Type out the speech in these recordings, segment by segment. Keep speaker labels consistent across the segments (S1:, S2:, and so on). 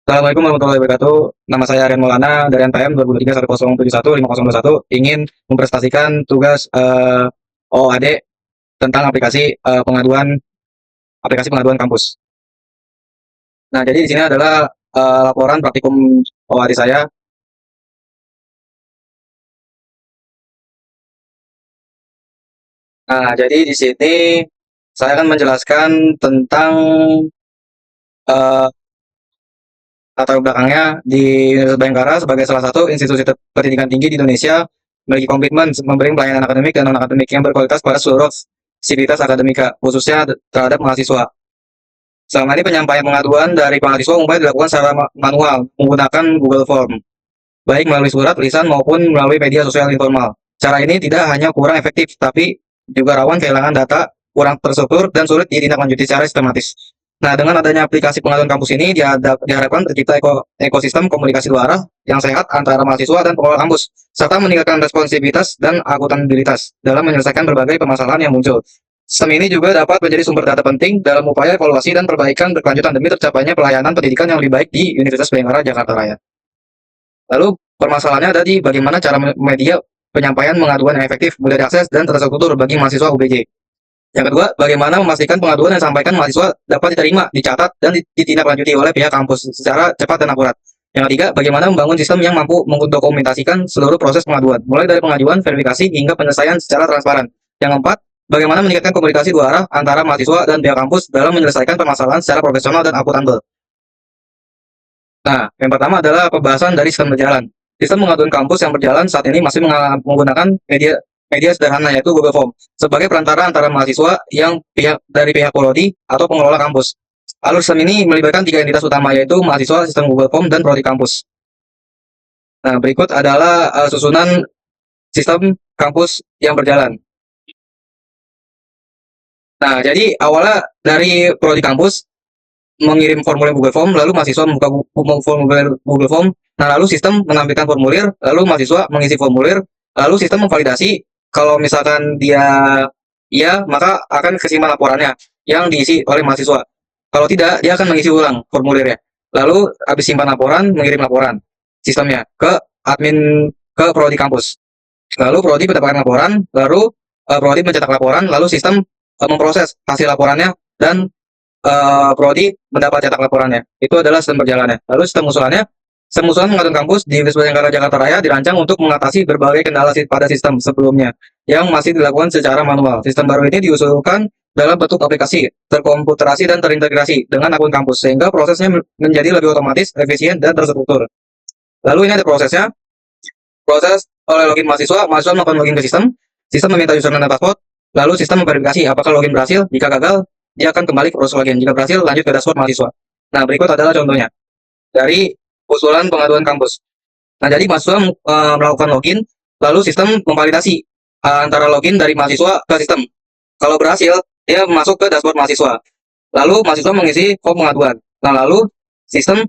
S1: Assalamualaikum warahmatullahi wabarakatuh. Nama saya Aryan Maulana dari NPM 202310715021 ingin mempresentasikan tugas OOAD tentang aplikasi pengaduan kampus. Nah, jadi di sini adalah laporan praktikum OOAD saya. Nah, jadi di sini saya akan menjelaskan tentang eh, latar belakangnya di Universitas Bhayangkara sebagai salah satu institusi pendidikan tinggi di Indonesia memiliki komitmen memberi pelayanan akademik dan non-akademik yang berkualitas pada seluruh sivitas akademika, khususnya terhadap mahasiswa. Selama ini penyampaian pengaduan dari mahasiswa umumnya dilakukan secara manual menggunakan Google Form, baik melalui surat, lisan maupun melalui media sosial informal. Cara ini tidak hanya kurang efektif, tapi juga rawan kehilangan data, kurang terstruktur, dan sulit ditindaklanjuti secara sistematis. Nah, dengan adanya aplikasi pengaduan kampus ini diharapkan tercipta ekosistem komunikasi dua arah yang sehat antara mahasiswa dan pengelola kampus, serta meningkatkan responsivitas dan akuntabilitas dalam menyelesaikan berbagai permasalahan yang muncul. Sistem ini juga dapat menjadi sumber data penting dalam upaya evaluasi dan perbaikan berkelanjutan demi tercapainya pelayanan pendidikan yang lebih baik di Universitas Bhayangkara, Jakarta Raya. Lalu permasalahannya ada di bagaimana cara media penyampaian pengaduan yang efektif, mudah diakses, dan terstruktur bagi mahasiswa UBJ. Yang kedua, bagaimana memastikan pengaduan yang disampaikan mahasiswa dapat diterima, dicatat, dan ditindaklanjuti oleh pihak kampus secara cepat dan akurat. Yang ketiga, bagaimana membangun sistem yang mampu mendokumentasikan seluruh proses pengaduan, mulai dari pengajuan, verifikasi, hingga penyelesaian secara transparan. Yang keempat, bagaimana meningkatkan komunikasi dua arah antara mahasiswa dan pihak kampus dalam menyelesaikan permasalahan secara profesional dan akuntabel. Nah, yang pertama adalah pembahasan dari sistem berjalan. Sistem pengaduan kampus yang berjalan saat ini masih menggunakan media sederhana yaitu Google Form sebagai perantara antara mahasiswa yang dari pihak prodi atau pengelola kampus. Alur sistem ini melibatkan tiga entitas utama yaitu mahasiswa, sistem Google Form, dan prodi kampus. Nah, berikut adalah susunan sistem kampus yang berjalan. Nah, jadi awalnya dari prodi kampus mengirim formulir Google Form, lalu mahasiswa membuka formulir Google Form, nah lalu sistem menampilkan formulir, lalu mahasiswa mengisi formulir, lalu sistem memvalidasi, kalau misalkan dia iya, maka akan kesimpan laporannya yang diisi oleh mahasiswa. Kalau tidak, dia akan mengisi ulang formulirnya. Lalu habis simpan laporan, mengirim laporan sistemnya ke admin ke prodi kampus. Lalu prodi mendapatkan laporan, lalu prodi mencetak laporan, lalu sistem memproses hasil laporannya dan prodi mendapat cetak laporannya. Itu adalah sistem berjalannya. Lalu sistem usulan pengaduan kampus di Universitas Bhayangkara, Jakarta Raya dirancang untuk mengatasi berbagai kendala pada sistem sebelumnya yang masih dilakukan secara manual. Sistem baru ini diusulkan dalam bentuk aplikasi, terkomputerasi dan terintegrasi dengan akun kampus, sehingga prosesnya menjadi lebih otomatis, efisien, dan terstruktur. Lalu ini ada prosesnya. Proses oleh login mahasiswa melakukan login ke sistem meminta username dan password, lalu sistem memverifikasi apakah login berhasil. Jika gagal, dia akan kembali ke proses login. Jika berhasil, lanjut ke dashboard mahasiswa. Nah, berikut adalah contohnya dari usulan pengaduan kampus. Nah, jadi mahasiswa melakukan login, lalu sistem memvalidasi antara login dari mahasiswa ke sistem. Kalau berhasil, dia masuk ke dashboard mahasiswa. Lalu mahasiswa mengisi form pengaduan. Nah, lalu sistem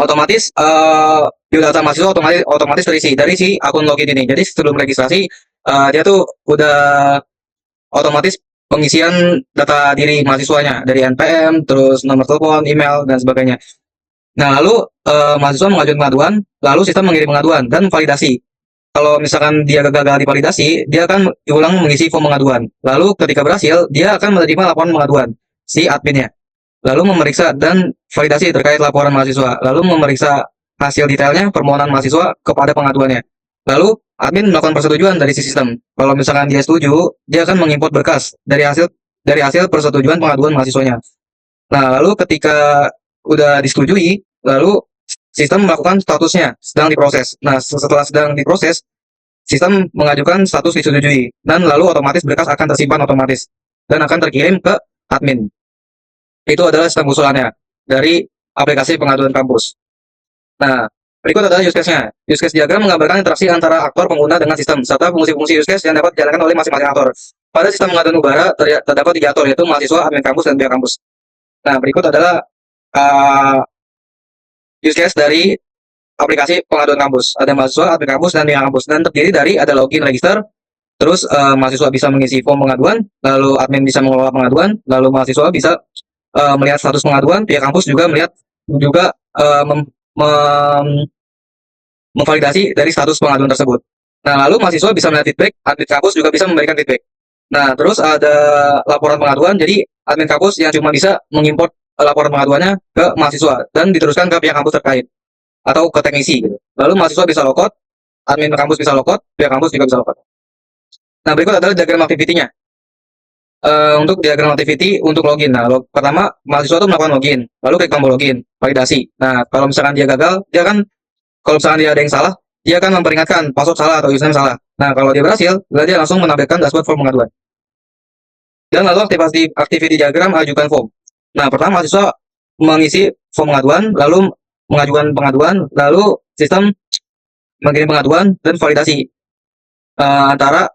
S1: otomatis biodata mahasiswa otomatis terisi dari si akun login ini. Jadi sebelum registrasi, dia tuh udah otomatis pengisian data diri mahasiswanya dari NPM, terus nomor telepon, email, dan sebagainya. Nah, lalu mahasiswa mengajukan pengaduan, lalu sistem mengirim pengaduan dan validasi. Kalau misalkan dia gagal divalidasi, dia akan diulang mengisi form pengaduan. Lalu ketika berhasil, dia akan menerima laporan pengaduan si adminnya. Lalu memeriksa dan validasi terkait laporan mahasiswa. Lalu memeriksa hasil detailnya permohonan mahasiswa kepada pengaduannya. Lalu admin melakukan persetujuan dari si sistem. Kalau misalkan dia setuju, dia akan mengimport berkas dari hasil persetujuan pengaduan mahasiswanya. Nah, lalu ketika udah disetujui, lalu sistem melakukan statusnya sedang diproses. Nah, setelah sedang diproses, sistem mengajukan status disetujui dan lalu otomatis berkas akan tersimpan otomatis dan akan terkirim ke admin. Itu adalah sistem usulannya dari aplikasi pengaduan kampus. Nah, berikut adalah use case-nya. Use case diagram menggambarkan interaksi antara aktor pengguna dengan sistem, serta fungsi-fungsi use case yang dapat dijalankan oleh masing-masing aktor. Pada sistem pengaduan Ubara terdapat 3 aktor, yaitu mahasiswa, admin kampus, dan pihak kampus. Nah, berikut adalah use case dari aplikasi pengaduan kampus. Ada mahasiswa, admin kampus, dan pihak kampus. Dan terdiri dari ada login, register, terus mahasiswa bisa mengisi form pengaduan, lalu admin bisa mengelola pengaduan, lalu mahasiswa bisa melihat status pengaduan, pihak kampus juga melihat juga memvalidasi dari status pengaduan tersebut. Nah, lalu mahasiswa bisa melihat feedback, admin kampus juga bisa memberikan feedback. Nah, terus ada laporan pengaduan, jadi admin kampus yang cuma bisa mengimport laporan pengaduannya ke mahasiswa dan diteruskan ke pihak kampus terkait atau ke teknisi gitu. Lalu mahasiswa bisa logout, admin kampus bisa logout, pihak kampus juga bisa logout. Nah, berikut adalah diagram activity-nya. Untuk diagram activity untuk login. Nah, pertama mahasiswa itu melakukan login, lalu klik tombol login, validasi. Nah, kalau misalkan dia gagal, dia kan kalau misalkan dia ada yang salah, dia akan memperingatkan password salah atau username salah. Nah, kalau dia berhasil, dia langsung menampilkan dashboard form pengaduan. Dan lalu aktivasi activity diagram ajukan form. Nah, pertama mahasiswa mengisi form pengaduan, lalu mengajukan pengaduan, lalu sistem mengirim pengaduan dan validasi antara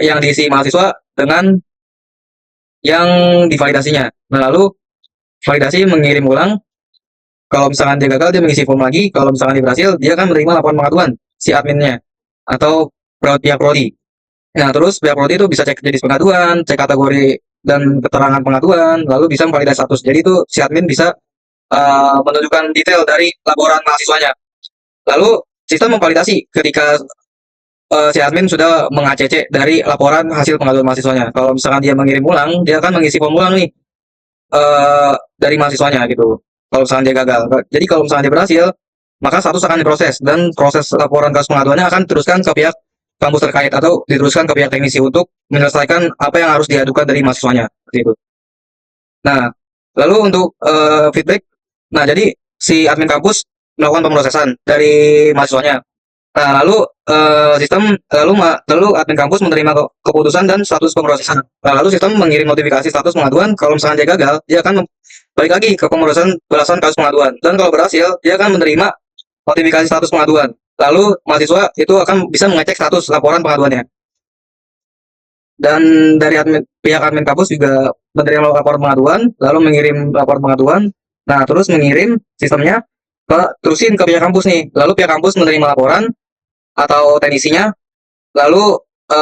S1: yang diisi mahasiswa dengan yang divalidasinya. Nah, lalu validasi mengirim ulang. Kalau misalkan dia gagal, dia mengisi form lagi. Kalau misalkan dia berhasil, dia akan menerima laporan pengaduan si adminnya atau pihak prodi. Nah, terus pihak prodi itu bisa cek jenis pengaduan, cek kategori dan keterangan pengaduan, lalu bisa memvalidasi status. Jadi itu si admin bisa menunjukkan detail dari laporan mahasiswanya. Lalu sistem memvalidasi ketika si admin sudah meng-ACC dari laporan hasil pengaduan mahasiswanya. Kalau misalkan dia mengirim ulang, dia akan mengisi form ulang nih dari mahasiswanya gitu. Kalau misalkan dia gagal. Jadi kalau misalkan dia berhasil, maka status akan diproses dan proses laporan kasus pengaduannya akan diteruskan ke pihak kampus terkait atau diteruskan ke pihak teknisi untuk menyelesaikan apa yang harus diadukan dari mahasiswanya. Seperti itu. Nah, lalu untuk feedback, nah jadi si admin kampus melakukan pemrosesan dari mahasiswanya. Nah, lalu lalu admin kampus menerima keputusan dan status pemrosesan. Nah, lalu sistem mengirim notifikasi status pengaduan. Kalau misalnya dia gagal, dia akan balik lagi ke pemrosesan belasan kasus pengaduan. Dan kalau berhasil, dia akan menerima notifikasi status pengaduan. Lalu mahasiswa itu akan bisa mengecek status laporan pengaduannya. Dan dari pihak admin kampus juga menerima laporan pengaduan, lalu mengirim laporan pengaduan. Nah, terus mengirim sistemnya terusin ke pihak kampus nih. Lalu pihak kampus menerima laporan atau teknisinya, lalu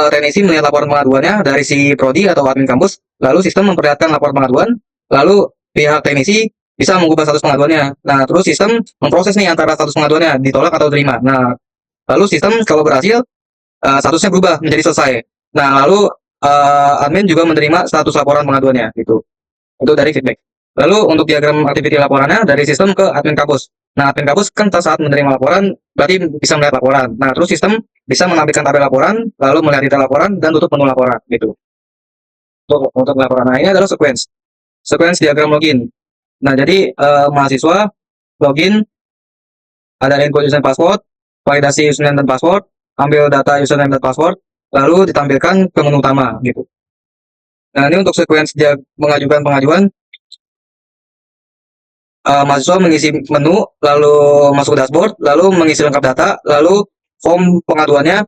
S1: teknisi melihat laporan pengaduannya dari si prodi atau admin kampus, lalu sistem memperlihatkan laporan pengaduan, lalu pihak teknisi bisa mengubah status pengaduannya. Nah, terus sistem memproses nih antara status pengaduannya ditolak atau terima. Nah, lalu sistem kalau berhasil statusnya berubah menjadi selesai. Nah, lalu admin juga menerima status laporan pengaduannya gitu. Itu dari feedback. Lalu untuk diagram activity laporannya dari sistem ke admin kampus. Nah, admin kampus kan saat menerima laporan berarti bisa melihat laporan. Nah, terus sistem bisa menampilkan tabel laporan, lalu melihat detail laporan dan tutup menu laporan gitu. Untuk laporan. Nah, ini adalah sequence diagram login. Nah, jadi mahasiswa login, ada input username password, validasi username dan password, ambil data username dan password, lalu ditampilkan ke menu utama gitu. Nah, ini untuk sequence dia mengajukan pengajuan, mahasiswa mengisi menu, lalu masuk ke dashboard, lalu mengisi lengkap data, lalu form pengaduannya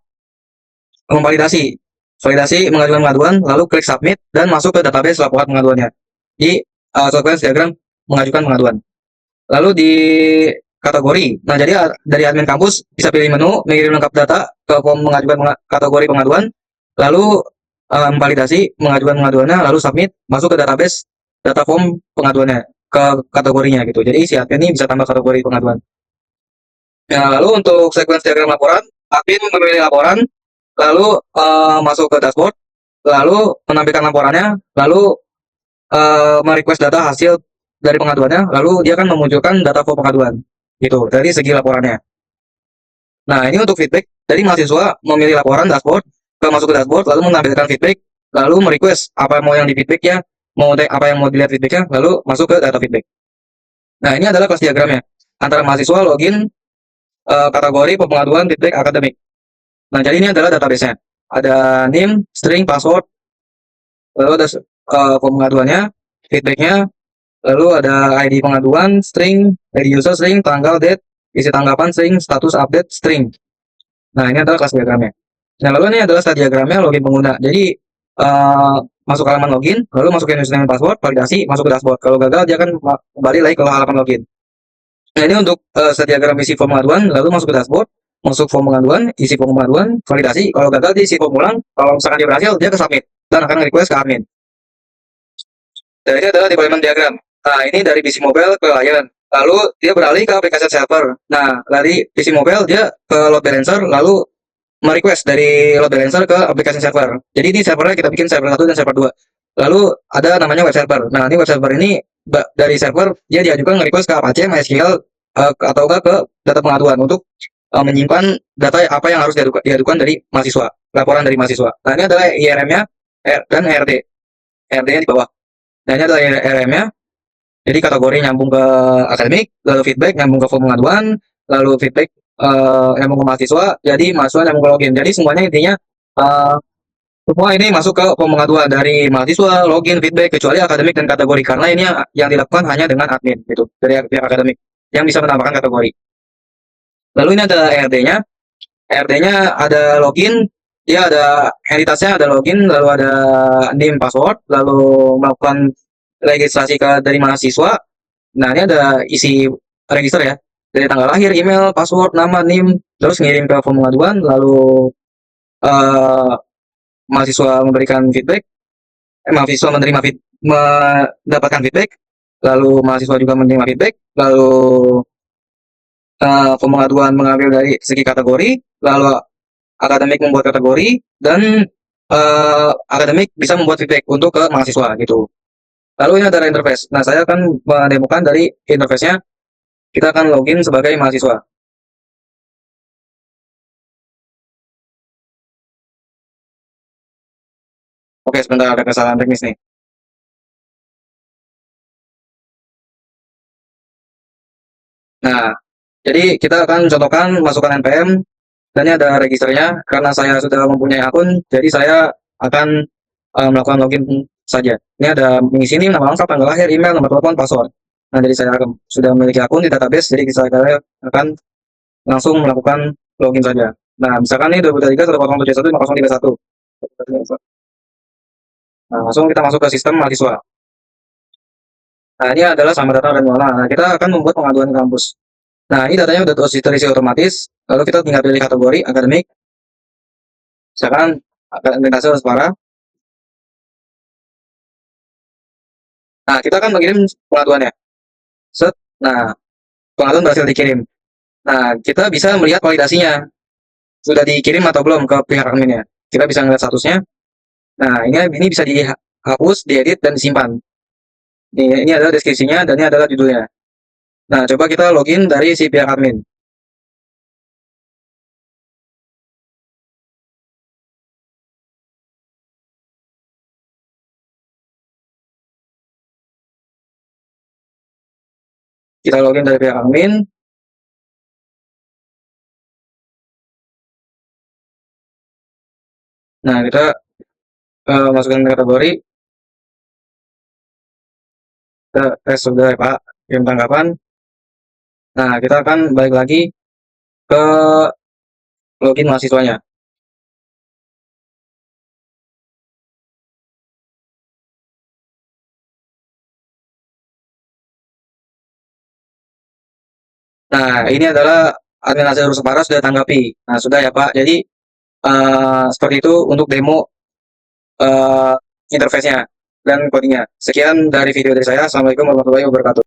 S1: memvalidasi, validasi mengajukan pengaduan, lalu klik submit dan masuk ke database laporan pengaduannya di sequence diagram mengajukan pengaduan. Lalu di kategori, nah jadi dari admin kampus bisa pilih menu, mengirim lengkap data ke form mengajukan kategori pengaduan, lalu validasi mengajukan pengaduannya, lalu submit, masuk ke database data form pengaduannya ke kategorinya gitu. Jadi si admin ini bisa tambah kategori pengaduan. Nah, lalu untuk sequence diagram laporan, admin memilih laporan, lalu masuk ke dashboard, lalu menampilkan laporannya, lalu merequest data hasil dari pengaduannya, lalu dia akan memunculkan data form pengaduan gitu dari segi laporannya. Nah, ini untuk feedback. Jadi mahasiswa memilih laporan dashboard, masuk ke dashboard, lalu menampilkan feedback, lalu merequest apa mau yang di feedback ya, apa yang mau dilihat feedbacknya, lalu masuk ke data feedback. Nah, ini adalah kelas diagramnya antara mahasiswa login kategori pengaduan feedback akademik. Nah, jadi ini adalah database-nya. Ada name, string, password, lalu ada form pengaduannya, feedbacknya, lalu ada ID pengaduan, string, ID user, string, tanggal, date, isi tanggapan, string, status update, string. Nah, ini adalah kelas diagramnya. Nah, lalu ini adalah start diagramnya login pengguna. Jadi, masuk halaman login, lalu masukin username dan password, validasi, masuk ke dashboard. Kalau gagal, dia akan kembali lagi ke halaman login. Nah, ini untuk start diagram isi form pengaduan, lalu masuk ke dashboard, masuk form pengaduan, isi form pengaduan, validasi. Kalau gagal, dia isi form ulang. Kalau misalkan dia berhasil, dia ke submit dan akan request ke admin. Dan ini adalah deployment diagram. Nah, ini dari PC mobile ke client. Lalu dia beralih ke aplikasi server. Nah, dari PC mobile dia ke load balancer, lalu merequest dari load balancer ke aplikasi server. Jadi ini servernya kita bikin server 1 dan server 2. Lalu ada namanya web server. Nah, ini web server ini dari server dia diajukan nge-request ke Apache, MySQL, atau ke data pengaduan untuk menyimpan data apa yang harus diadukan dari mahasiswa, laporan dari mahasiswa. Nah, ini adalah IRM-nya dan HRD. HRD-nya di bawah. Nah, ini adalah IRM-nya. Jadi kategori nyambung ke akademik, lalu feedback nyambung ke form pengaduan, lalu feedback nyambung ke mahasiswa, jadi mahasiswa nyambung ke login. Jadi semuanya intinya uh, semua ini masuk ke form pengaduan dari mahasiswa, login, feedback, kecuali akademik dan kategori karena ini yang dilakukan hanya dengan admin gitu dari pihak akademik yang bisa menambahkan kategori. Lalu ini ada ERD-nya. ERD-nya ada login, dia ada entitasnya ada login, lalu ada name password, lalu melakukan registrasi dari mahasiswa. Nah, ini ada isi register ya. Dari tanggal lahir, email, password, nama, NIM, terus ngirim ke form pengaduan, lalu eh, mahasiswa memberikan feedback, mahasiswa mendapatkan feedback, lalu mahasiswa juga menerima feedback, lalu form pengaduan mengambil dari segi kategori, lalu akademik membuat kategori, dan akademik bisa membuat feedback untuk ke mahasiswa gitu. Lalu ini ada interface. Nah, saya akan menemukan dari interface-nya. Kita akan login sebagai mahasiswa. Oke, sebentar ada kesalahan teknis nih. Nah, jadi kita akan contohkan masukkan NPM dan ini ada registernya. Karena saya sudah mempunyai akun, jadi saya akan melakukan login saja. Ini ada mengisi ini nama lengkap, tanggal lahir, email, nomor telepon, password. Nah, jadi saya sudah memiliki akun di database, jadi saya akan langsung melakukan login saja. Nah, misalkan ini 2023 1071 5031. Nah, langsung kita masuk ke sistem mahasiswa. Nah, ini adalah sama data dan malah. Nah, kita akan membuat pengaduan ke kampus. Nah, ini datanya udah terisi otomatis. Lalu kita tinggal pilih kategori akademik. Misalkan akademik harus parah. Nah, kita akan mengirim pengaduannya. Set. Nah, pengaduan berhasil dikirim. Nah, kita bisa melihat validasinya. Sudah dikirim atau belum ke pihak adminnya. Kita bisa melihat statusnya. Nah, ini bisa dihapus, diedit, dan disimpan. Ini adalah deskripsinya dan ini adalah judulnya. Nah, coba kita login dari si pihak admin. Kita login dari pihak admin. Nah, kita masukkan kategori. Kita tes sudah ya Pak, kirim tanggapan. Nah, kita akan balik lagi ke login mahasiswanya. Nah, ini adalah admin Azharul Separa sudah tanggapi. Nah, sudah ya Pak. Jadi, seperti itu untuk demo interface-nya dan codingnya. Sekian dari video dari saya. Assalamualaikum warahmatullahi wabarakatuh.